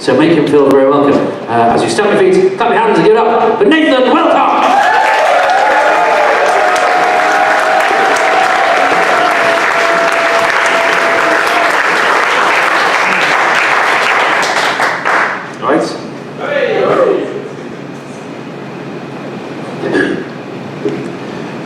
So make him feel very welcome. As you stamp your feet, clap your hands and give it up for Nathan Willcock!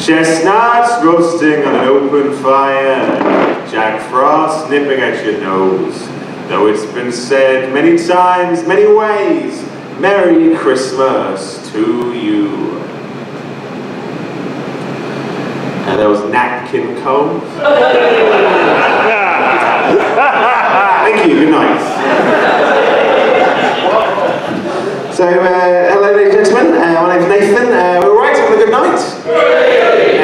Chestnuts roasting on an open fire, Jack Frost nipping at your nose. Though it's been said many times, many ways, Merry Christmas to you. And there was Napkin Cove. Thank you, good night. So, hello ladies and gentlemen, my name's Nathan. We're all right, having a good night?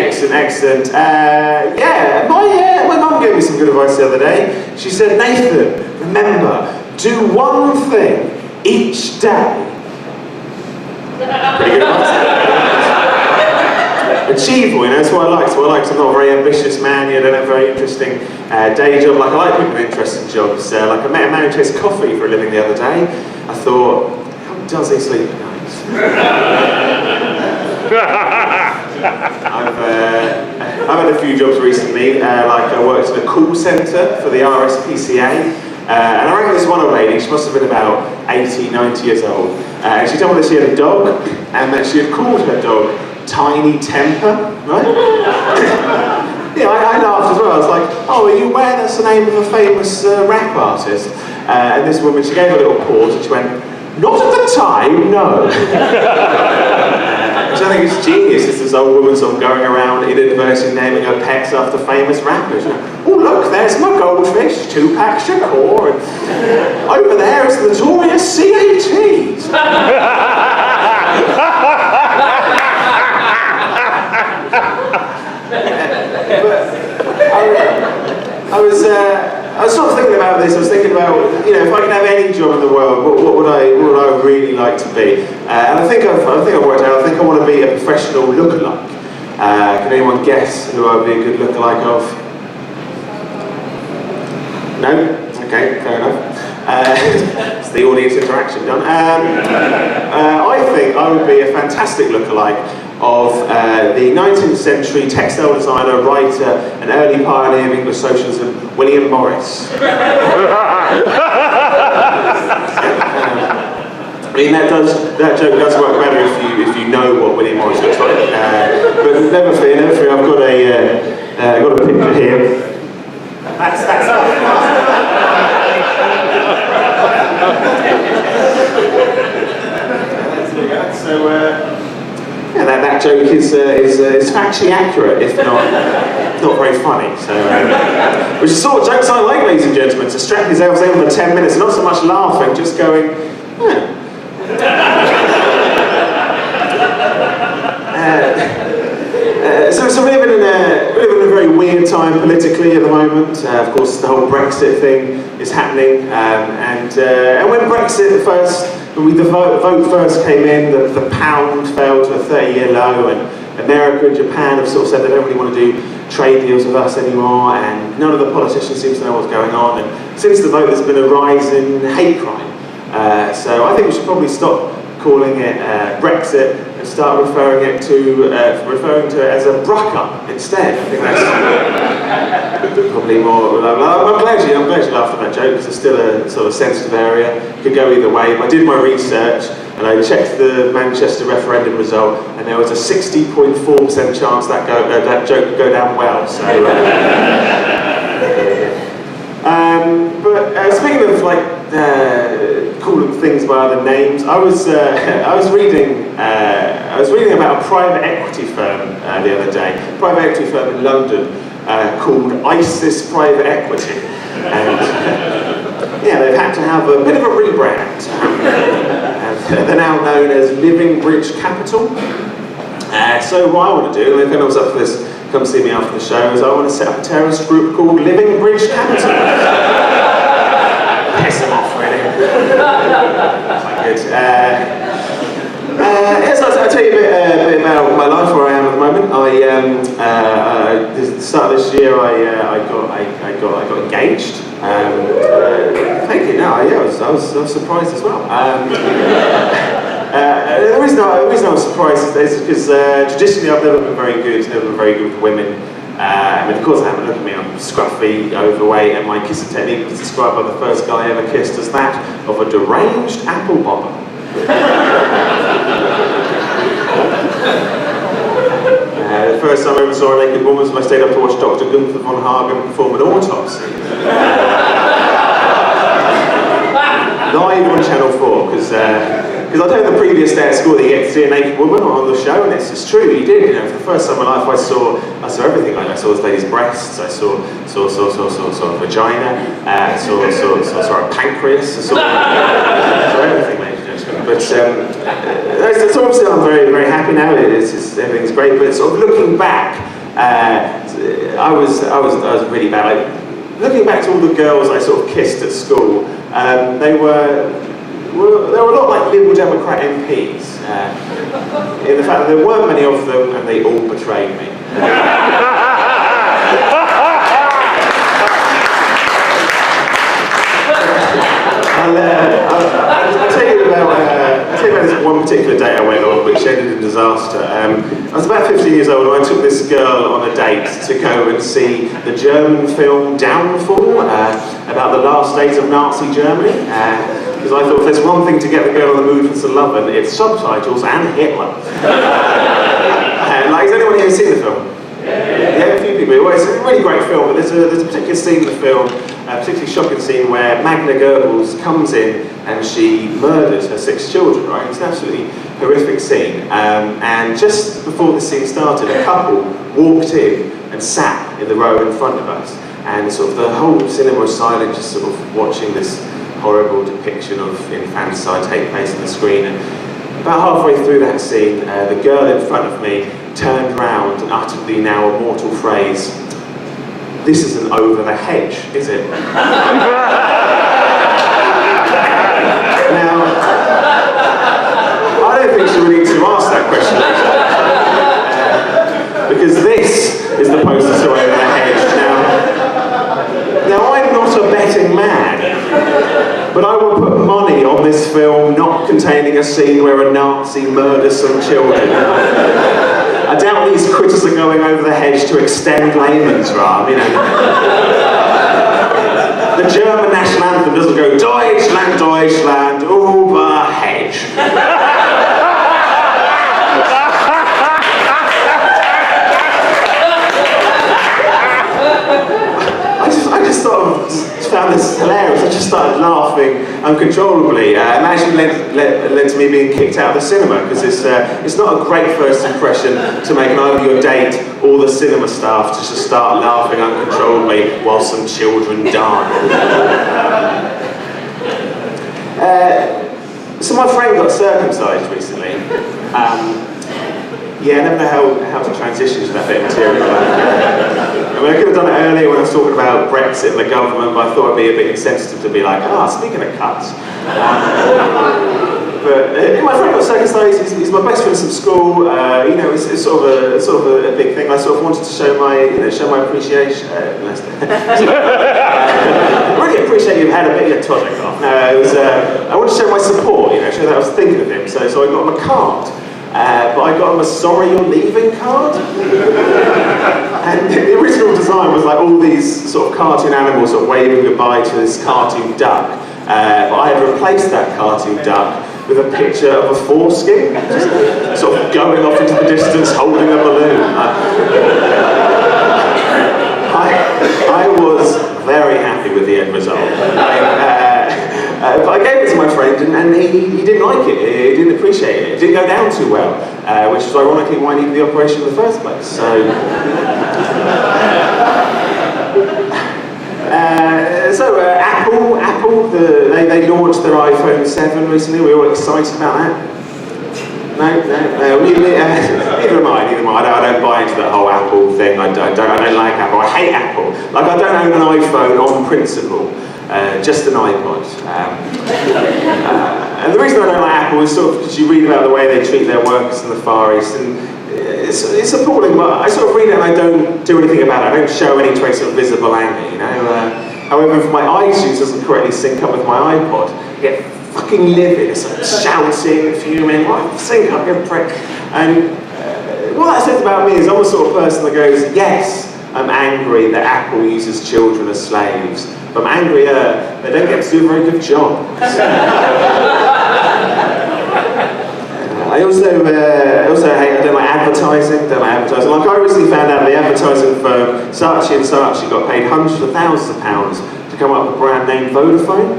Excellent, excellent. Yeah, my mum gave me some good advice the other day. She said, Nathan, remember, do one thing each day. Pretty good advice. Achievable, you know, that's what I like. So I like, I'm not a very ambitious man, you know, I don't have a very interesting day job. Like, I like people with interesting jobs. Like, I met a man who tastes coffee for a living the other day. I thought, does he sleep at night? I've had a few jobs recently, like I worked in a call centre for the RSPCA, and I reckon this one old lady, she must have been about 80, 90 years old, and she told me that she had a dog, and that she had called her dog Tiny Temper, right? Yeah, I laughed as well. I was like, oh, are you aware that's the name of a famous rap artist? And this woman, she gave a little pause, and she went, not at the time, no. Which I think is genius. It's this old woman sort of going around inadvertently naming her pets after famous rappers. Oh look, there's my goldfish, Tupac Shakur, and over there is the notorious CAT. I was sort of thinking about this. I was thinking about, you know, if I could have any job in the world, what would I really like to be? And I think I've worked out. I think I want to be a professional lookalike. Can anyone guess who I would be a good lookalike of? No? Okay, fair enough. It's the audience interaction done. I think I would be a fantastic lookalike of the 19th century textile designer, writer, and early pioneer of English socialism, William Morris. I mean, that joke does work better if you know what William Morris looks like. But never fear, I've got a picture here. So, yeah, that joke is factually accurate, if not very funny. So, which is sort of jokes I like, ladies and gentlemen, to strap yourselves in for 10 minutes, not so much laughing, just going, So we're living in a very weird time politically at the moment. Of course, the whole Brexit thing is happening, and when the vote first came in, the pound fell to a 30-year low, and America and Japan have sort of said they don't really want to do trade deals with us anymore, and none of the politicians seem to know what's going on. And since the vote, there's been a rise in hate crime. So I think we should probably stop calling it Brexit and start referring to it as a bruck-up instead. I think that's probably more. I'm glad you laughed at that joke, because it's still a sort of sensitive area. It could go either way. But I did my research and I checked the Manchester referendum result, and there was a 60.4% chance that joke would go down well. So. But speaking of calling things by other names, I was reading about a private equity firm the other day, a private equity firm in London called ISIS Private Equity, and yeah, they've had to have a bit of a rebrand. They're now known as Living Bridge Capital. So what I want to do, and if anyone's up for this, come see me after the show, is I want to set up a terrorist group called Living Bridge Capital. Piss them off, really. Quite good. Yes, I'll tell you a bit about my life, where I am at the moment. At the start of this year, I got engaged. Thank you. No, yeah, I was surprised as well. The reason I was surprised is because traditionally I've never been very good with women. I mean, of course I haven't. Look at me, I'm scruffy, overweight, and my kissing technique was described by the first guy I ever kissed as that of a deranged apple bottom. The first time I ever saw a naked woman was when I stayed up to watch Dr. Gunther von Hagen perform an autopsy. Live on Channel 4, because I know the previous day at school that you get to see a naked woman on the show, and it's true, you did. You know, for the first time in my life, I saw everything. I saw this lady's breasts, I saw a vagina, I saw a pancreas, I saw everything, ladies and gentlemen. But so obviously I'm very, very happy now. Everything's great. But sort of looking back, I was really bad. Looking back to all the girls I sort of kissed at school, they were a lot like Liberal Democrat MPs, in the fact that there weren't many of them and they all betrayed me. I'll tell you about this one particular date I went on, which ended in disaster. I was about 15 years old and I took this girl on a date to go and see the German film Downfall, about the last days of Nazi Germany. Because I thought if there's one thing to get the girl in the mood for some loving, it's subtitles and Hitler. Has anyone here seen the film? Yeah, a few people. Well, it's a really great film, but there's a particular scene in the film, a particularly shocking scene where Magna Goebbels comes in and she murders her 6 children, right? It's an absolutely horrific scene. And just before the scene started, a couple walked in and sat in the row in front of us. And sort of the whole cinema was silent, just sort of watching this horrible depiction of infanticide take place on the screen. And about halfway through that scene, the girl in front of me turned round and uttered the now immortal phrase, "This isn't over the hedge, is it?" Now, I don't think she really needs to ask that question, because this is the poster so over the hedge. Now I'm not a betting man, but I will put money on this film not containing a scene where a Nazi murders some children. I doubt these critters are going over the hedge to extend Lebensraum, you know. The German national anthem doesn't go Deutschland, Deutschland, über Hedge. I just sort of found this hilarious. I just started laughing uncontrollably, and actually led to me being kicked out of the cinema, because it's not a great first impression to make either your date or the cinema staff to just start laughing uncontrollably while some children die. So my friend got circumcised recently. Yeah, I never know how to transition to that bit of material. I mean, I could have done it earlier when I was talking about Brexit and the government, but I thought it'd be a bit insensitive to be like, speaking of cuts. But my friend got circumcised. He's my best friend from school. You know, it's sort of a big thing. I sort of wanted to show my appreciation. I really appreciate you've had a bit of your tonic off. No, it was. I wanted to show my support. You know, show that I was thinking of him. So I got him a card. But I got him a "sorry you're leaving" card. And the original design was like all these sort of cartoon animals sort of waving goodbye to this cartoon duck. But I had replaced that cartoon duck with a picture of a foreskin, just sort of going off into the distance holding a balloon. I was very happy with the end result. But I gave it to my friend, and he didn't like it. He didn't appreciate it. It didn't go down too well, which is ironically why I needed the operation in the first place. So, Apple, they launched their iPhone 7 recently. We're all excited about that. No, neither am I. I don't buy into that whole Apple thing. I don't like Apple. I hate Apple. Like, I don't own an iPhone on principle. Just an iPod. And the reason I don't like Apple is sort of because you read about the way they treat their workers in the Far East, and it's appalling, but I sort of read it and I don't do anything about it. I don't show any trace of visible anger, you know. However, if my iTunes doesn't correctly sync up with my iPod, I get fucking livid. It's like shouting, fuming, what? Sync up, you prick. And what that says about me is I'm the sort of person that goes, yes, I'm angry that Apple uses children as slaves, but I'm angrier they don't get to do a very good job. I also hate, I don't like advertising, Like I recently found out the advertising firm Saatchi & Saatchi got paid hundreds of thousands of pounds to come up with a brand name Vodafone.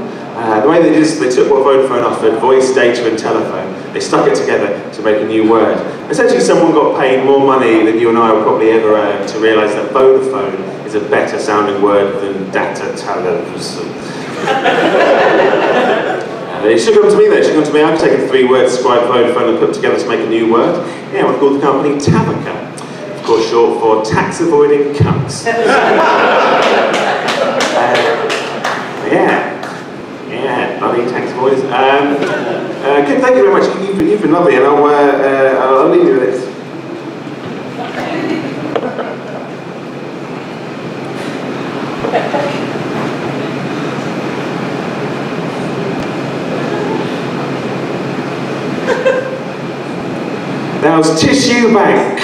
The way they did is they took what Vodafone offered, voice, data and telephone, they stuck it together to make a new word. Essentially someone got paid more money than you and I will probably ever earn to realise that Vodafone is a better sounding word than data television. It should come to me though, it should come to me. I've taken 3 words, described Vodafone and put together to make a new word. Yeah, I've called the company Tavica, of course short for tax avoiding cunts. Yeah, bloody tax avoiders. Good, thank you very much. You've been lovely, and I'll leave you with this. That was Tissue Bank.